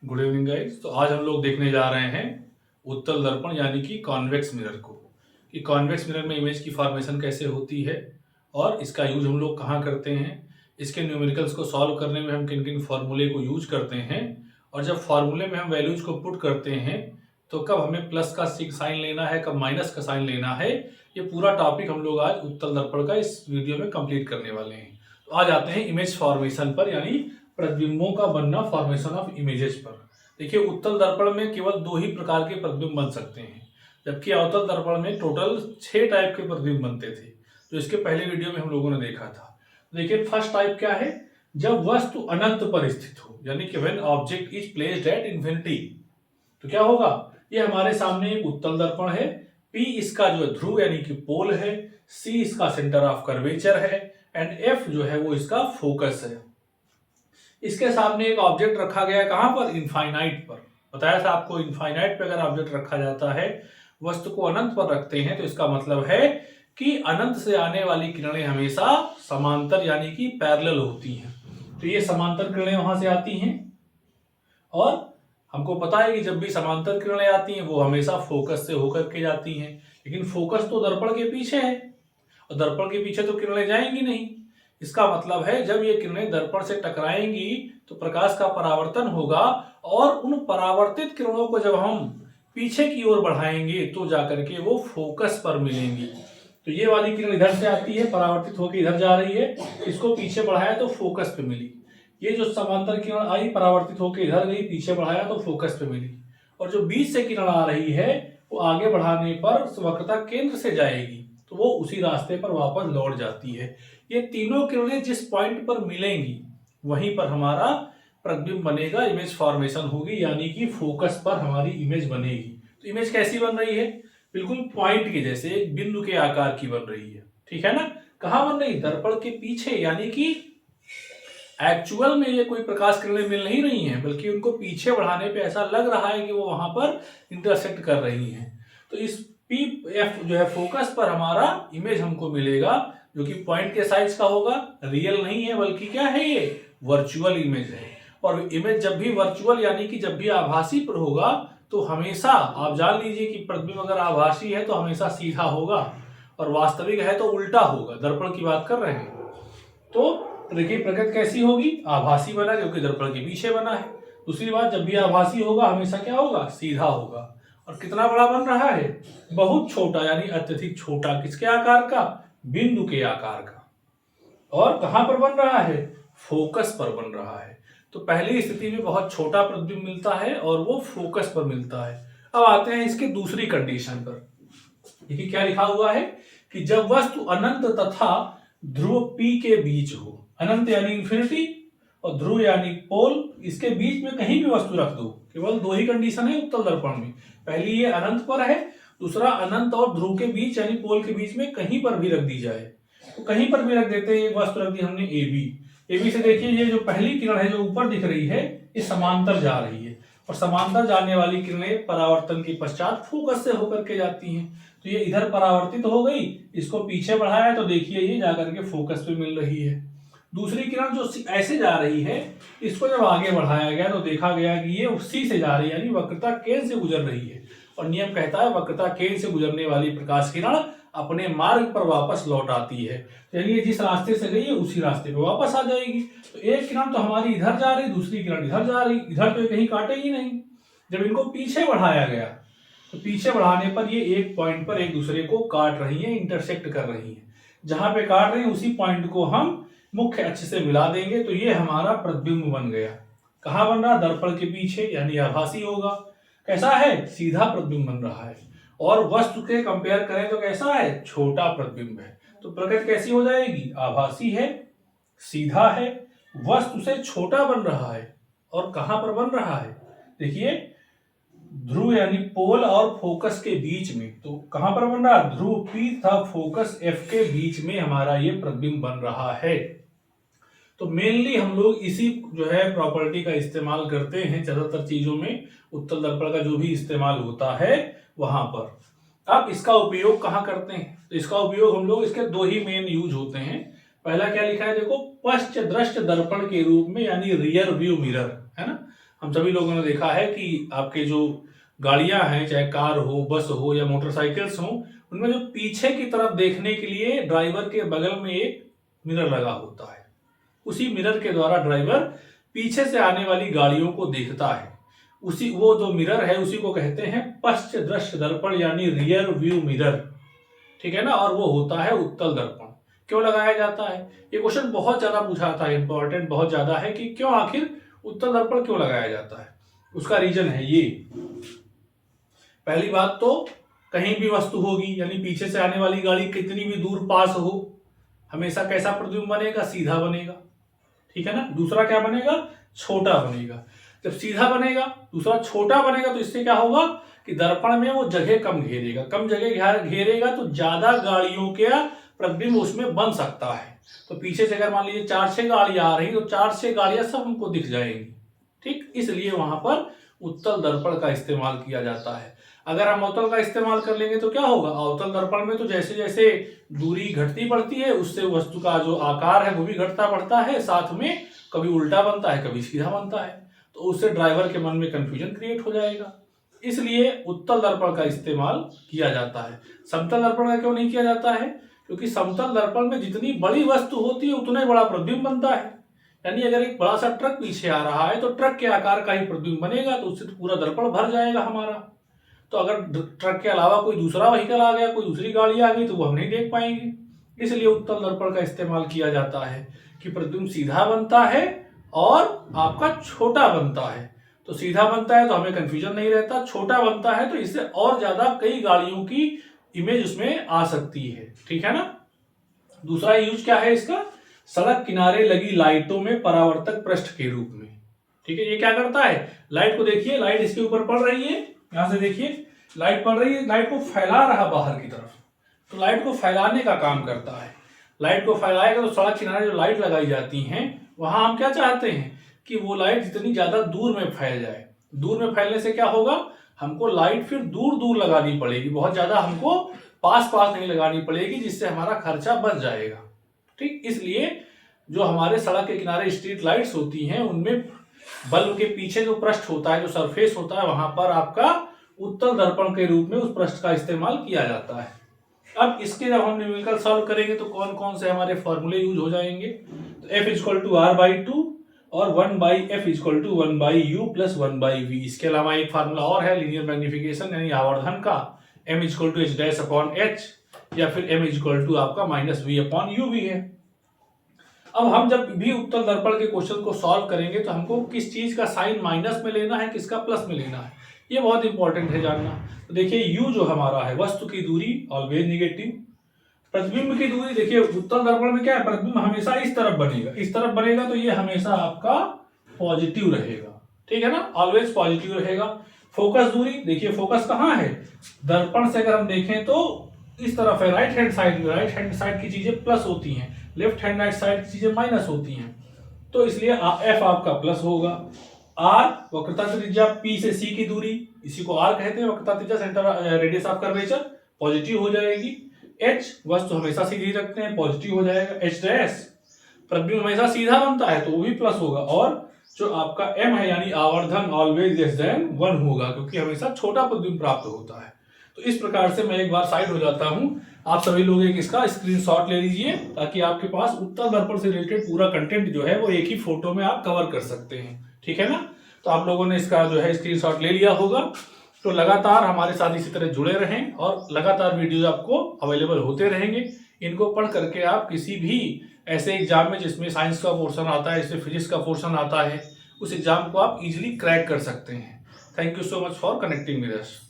Good evening guys. तो आज हम लोग देखने जा रहे हैं उत्तल दर्पण यानी कि कॉन्वेक्स मिरर को, कि कॉन्वेक्स मिरर में इमेज की फॉर्मेशन कैसे होती है और इसका यूज हम लोग कहाँ करते हैं, इसके न्यूमेरिकल्स को सॉल्व करने में हम किन किन फार्मूले को यूज करते हैं, और जब फार्मूले में हम वैल्यूज को पुट करते हैं तो कब हमें प्लस का साइन लेना है, कब माइनस का साइन लेना है, ये पूरा टॉपिक हम लोग आज उत्तल दर्पण का इस वीडियो में कंप्लीट करने वाले हैं। तो आज आते हैं इमेज फॉर्मेशन पर, यानी प्रतिबिंबों का बनना, फॉर्मेशन ऑफ इमेजेस पर। देखिए, उत्तल दर्पण में केवल दो ही प्रकार के प्रतिबिंब बन सकते हैं, जबकि अवतल दर्पण में टोटल 6 टाइप के प्रतिबिंब बनते थे, जो इसके पहले वीडियो में हम लोगों ने देखा था। देखिए, फर्स्ट टाइप क्या है, जब वस्तु अनंत पर स्थित हो, यानी कि when object is placed at infinity. तो क्या होगा, ये हमारे सामने एक उत्तल दर्पण है, P इसका जो है ध्रुव यानी कि पोल है, C इसका सेंटर ऑफ कर्वेचर है, एंड F जो है वो इसका फोकस है। इसके सामने एक ऑब्जेक्ट रखा गया है, कहां पर, इनफाइनाइट पर। बताया था आपको, इनफाइनाइट पे अगर ऑब्जेक्ट रखा जाता है, वस्तु को अनंत पर रखते हैं, तो इसका मतलब है कि अनंत से आने वाली किरणें हमेशा समांतर यानी कि पैरेलल होती हैं। तो ये समांतर किरणें वहां से आती हैं, और हमको पता है कि जब भी समांतर किरणें आती हैं वो हमेशा फोकस से होकर के जाती हैं, लेकिन फोकस तो दर्पण के पीछे है, और दर्पण के पीछे तो किरणें जाएंगी नहीं। इसका मतलब है जब ये किरणें दर्पण से टकराएंगी तो प्रकाश का परावर्तन होगा, और उन परावर्तित किरणों को जब हम पीछे की ओर बढ़ाएंगे तो जाकर के वो फोकस पर मिलेंगी। तो ये वाली किरण इधर से आती है, परावर्तित होकर इधर जा रही है, इसको पीछे बढ़ाया तो फोकस पे मिली। ये जो समांतर किरण आई, परावर्तित होकर इधर गई, पीछे बढ़ाया तो फोकस पे मिली। और जो बीच से किरण आ रही है वो आगे बढ़ाने पर वक्रता केंद्र से जाएगी, तो वो उसी रास्ते पर वापस लौट जाती है। ये तीनों किरणें जिस पॉइंट पर मिलेंगी वहीं पर हमारा प्रतिबिंब बनेगा, इमेज फॉर्मेशन होगी, यानी कि फोकस पर हमारी इमेज बनेगी। तो इमेज कैसी बन रही है, बिल्कुल पॉइंट के जैसे, एक बिंदु के आकार की बन रही है, ठीक है ना। कहां बन रही, दर्पण के पीछे, यानी कि एक्चुअल में ये कोई प्रकाश किरणें मिल नहीं रही हैं, बल्कि उनको पीछे बढ़ाने पे ऐसा लग रहा है कि वो वहां पर इंटरसेक्ट कर रही हैं। तो इस PF जो है फोकस पर हमारा इमेज हमको मिलेगा, जो कि पॉइंट के साइज का होगा, रियल नहीं है बल्कि क्या है, ये वर्चुअल इमेज है। और इमेज जब भी वर्चुअल यानी कि जब भी आभासी पर होगा, तो हमेशा आप जान लीजिए कि प्रतिबिंब अगर आभासी है तो हमेशा सीधा होगा, और वास्तविक है तो उल्टा होगा। दर्पण की बात कर रहे हैं तो देखिए, प्रकृति कैसी होगी, आभासी बना क्योंकि दर्पण के पीछे बना है। दूसरी बात, जब भी आभासी होगा हमेशा क्या होगा, सीधा होगा। और कितना बड़ा बन रहा है, बहुत छोटा, यानी अत्यधिक छोटा। किसके आकार का, बिंदु के आकार का। और कहां पर बन रहा है, फोकस पर बन रहा है। तो पहली स्थिति में बहुत छोटा प्रतिबिंब मिलता है और वो फोकस पर मिलता है। अब आते हैं इसके दूसरी कंडीशन पर। देखिए क्या लिखा हुआ है कि जब वस्तु अनंत तथा ध्रुव P के बीच हो, अनंत यानी इंफिनिटी और ध्रुव यानी पोल, इसके बीच में कहीं भी वस्तु रख दो। केवल दो ही कंडीशन है उत्तल दर्पण में, पहली ये अनंत पर है, दूसरा अनंत और ध्रुव के बीच यानी पोल के बीच में कहीं पर भी रख दी जाए। तो कहीं पर भी रख देते हैं, एक वस्तु रख दी हमने AB से। देखिए, ये जो पहली किरण है जो ऊपर दिख रही है, ये समांतर जा रही है, और समांतर जाने वाली किरणें परावर्तन के पश्चात फोकस से होकर के जाती हैं। तो ये इधर परावर्तित हो गई, इसको पीछे बढ़ाया तो देखिए ये जाकर के फोकस पे मिल रही है। दूसरी किरण जो ऐसे जा रही है, इसको जब आगे बढ़ाया गया तो देखा गया कि ये उसी से जा रही है, यानी वक्रता केंद्र से गुजर रही है। और नियम कहता है वक्रता केंद्र से गुजरने वाली प्रकाश किरण अपने मार्ग पर वापस लौट आती है। तो यानी जिस रास्ते से गई है उसी रास्ते पे वापस आ जाएगी। तो एक किरण तो हमारी इधर जा रही, दूसरी किरण इधर जा रही, इधर तो कहीं काटेगी नहीं। जब इनको पीछे बढ़ाया गया तो पीछे बढ़ाने पर ये एक पॉइंट पर एक दूसरे को काट रही है, इंटरसेक्ट कर रही है। जहां पे काट रही है उसी पॉइंट को हम मुख्य अक्ष से मिला देंगे, तो ये हमारा प्रतिबिंब बन गया। कहां बन रहा, दर्पण के पीछे, यानी आभासी होगा। कैसा है, सीधा प्रतिबिंब बन रहा है। और वस्तु के कंपेयर करें तो कैसा है, छोटा प्रतिबिंब है। तो प्रकृति कैसी हो जाएगी, आभासी है, सीधा है, वस्तु से छोटा बन रहा है। और कहां पर बन रहा है, देखिए ध्रुव यानी पोल और फोकस के बीच में। तो कहां पर बन रहा, ध्रुव P था फोकस F के बीच में हमारा ये प्रतिबिंब बन रहा है। तो मेनली हम लोग इसी जो है प्रॉपर्टी का इस्तेमाल करते हैं ज्यादातर चीजों में, उत्तल दर्पण का जो भी इस्तेमाल होता है वहां पर। अब इसका उपयोग कहाँ करते हैं, तो इसका उपयोग हम लोग, इसके दो ही मेन यूज होते हैं। पहला क्या लिखा है देखो, पश्च दृष्ट दर्पण के रूप में, यानी रियर व्यू मिरर, है ना। हम सभी लोगों ने देखा है कि आपके जो गाड़ियां हैं, चाहे कार हो, बस हो या मोटरसाइकिल्स हो, उनमें जो पीछे की तरफ देखने के लिए ड्राइवर के बगल में एक मिरर लगा होता है। उसी मिरर के द्वारा ड्राइवर पीछे से आने वाली गाड़ियों को देखता है। उसी वो जो मिरर है उसी को कहते हैं पश्च दृश्य दर्पण यानी रियर व्यू मिरर, ठीक है ना। और वो होता है उत्तल दर्पण। क्यों लगाया जाता है? ये क्वेश्चन बहुत ज्यादा पूछा था, इंपॉर्टेंट बहुत ज्यादा है कि क्यों आखिर उत्तल दर्पण क्यों लगाया जाता है। उसका रीजन है ये। पहली बात तो कहीं भी वस्तु होगी यानी पीछे से आने वाली गाड़ी कितनी भी दूर पास हो, हमेशा कैसा प्रतिबिंब बनेगा? सीधा बनेगा, ठीक है ना। दूसरा क्या बनेगा? छोटा बनेगा। जब सीधा बनेगा, दूसरा छोटा बनेगा, तो इससे क्या होगा कि दर्पण में वो जगह कम घेरेगा। कम जगह घेरेगा तो ज्यादा गाड़ियों का प्रतिबिंब उसमें बन सकता है। तो पीछे से अगर मान लीजिए 4-6 गाड़ियां आ रही तो 4-6 गाड़ियां सब हमको दिख जाएंगी, ठीक। इसलिए वहां पर उत्तल दर्पण का इस्तेमाल किया जाता है। अगर हम अवतल का इस्तेमाल कर लेंगे तो क्या होगा? अवतल दर्पण में तो जैसे जैसे दूरी घटती बढ़ती है उससे वस्तु का जो आकार है वो भी घटता बढ़ता है, साथ में कभी उल्टा बनता है कभी सीधा बनता है, तो उससे ड्राइवर के मन में कंफ्यूजन क्रिएट हो जाएगा। इसलिए उत्तल दर्पण का इस्तेमाल किया जाता है। समतल दर्पण का क्यों नहीं किया जाता है? क्योंकि समतल दर्पण में जितनी बड़ी वस्तु होती है उतना ही बड़ा प्रतिबिंब बनता है। यानी अगर एक बड़ा सा ट्रक पीछे आ रहा है तो ट्रक के आकार का ही प्रतिबिंब बनेगा, तो उससे तो पूरा दर्पण भर जाएगा हमारा। तो अगर ट्रक के अलावा कोई दूसरा व्हीकल आ गया, कोई दूसरी गाड़ी आ गई, तो वो हम नहीं देख पाएंगे। इसलिए उत्तल दर्पण का इस्तेमाल किया जाता है कि प्रतिबिंब सीधा बनता है और आपका छोटा बनता है। तो सीधा बनता है तो हमें कंफ्यूजन नहीं रहता, छोटा बनता है तो इससे और ज्यादा कई गाड़ियों की इमेज उसमें आ सकती है, ठीक है ना। दूसरा यूज क्या है इसका? सड़क किनारे लगी लाइटों में परावर्तक पृष्ठ के रूप में, ठीक है। ये क्या करता है? लाइट को देखिए, लाइट इसके ऊपर पड़ रही है, यहां से देखिए लाइट पड़ रही है, लाइट को फैला रहा बाहर की तरफ, तो लाइट को फैलाने का काम करता है। लाइट को फैलाएगा तो सड़क किनारे जो लाइट लगाई जाती हैं वहां हम क्या चाहते हैं कि वो लाइट जितनी ज्यादा दूर में फैल जाए। दूर में फैलने से क्या होगा? हमको लाइट फिर दूर दूर लगानी पड़ेगी, बहुत ज्यादा हमको पास पास नहीं लगानी पड़ेगी, जिससे हमारा खर्चा बच जाएगा, ठीक। इसलिए जो हमारे सड़क के किनारे स्ट्रीट लाइट्स होती हैं उनमें बल्ब के पीछे जो पृष्ठ होता है, जो सरफेस होता है, वहां पर आपका उत्तल दर्पण के रूप में उस पृष्ठ का इस्तेमाल किया जाता है। अब इसके जब हम न्यूमेरिकल सॉल्व करेंगे तो कौन कौन से हमारे फॉर्मूले यूज हो जाएंगे? तो F = R/2 और 1/F = 1/U + 1/V। इसके अलावा एक फार्मूला और है लीनियर मैग्निफिकेशन यानी आवर्धन का, M = H'/H या फिर M = आपका -V/U भी है। अब हम जब भी उत्तल दर्पण के क्वेश्चन को सॉल्व करेंगे तो हमको किस चीज का साइन माइनस में लेना है, किसका प्लस में लेना है, ये बहुत इंपॉर्टेंट है जानना। तो देखिए U जो हमारा है, वस्तु की दूरी ऑलवेज नेगेटिव। प्रतिबिंब की दूरी, देखिए उत्तल दर्पण में क्या है, प्रतिबिंब हमेशा इस तरफ बनेगा, इस तरफ बनेगा तो ये हमेशा आपका पॉजिटिव रहेगा, ठीक है ना, ऑलवेज पॉजिटिव रहेगा। फोकस दूरी, देखिए फोकस कहाँ है? दर्पण से अगर हम देखें तो इस तरफ है, राइट हैंड साइड में। राइट हैंड साइड की चीजें प्लस होती हैं, लेफ्ट हैंड राइट साइड की चीजें माइनस होती हैं, तो इसलिए F आपका प्लस होगा। R वक्रता त्रिज्या P से C की दूरी, इसी को R कहते हैं, वक्रता त्रिज्या centre radius of curvature, positive हो जाएगी। H वस्तु हमेशा सीधी रखते हैं, पॉजिटिव हो जाएगा। H' प्रतिबिंब हमेशा सीधा बनता है तो वो भी प्लस होगा। और जो आपका M है यानी आवर्धन ऑलवेज लेस देन 1 होगा, क्योंकि हमेशा छोटा प्रतिबिंब प्राप्त होता है। तो इस प्रकार से मैं एक बार साइड हो जाता हूं, आप सभी लोग एक इसका स्क्रीनशॉट ले लीजिए ताकि आपके पास उत्तल दर्पण से रिलेटेड पूरा कंटेंट जो है वो एक ही फोटो में आप कवर कर सकते हैं, ठीक है ना। तो आप लोगों ने इसका जो है स्क्रीनशॉट ले लिया होगा। तो लगातार हमारे साथ इसी तरह जुड़े रहें और लगातार वीडियोज आपको अवेलेबल होते रहेंगे। इनको पढ़ करके आप किसी भी ऐसे एग्जाम में जिसमें साइंस का पोर्शन आता है, जिसमें फिजिक्स का पोर्शन आता है, उस एग्जाम को आप इजीली क्रैक कर सकते हैं। Thank you so much for connecting with us.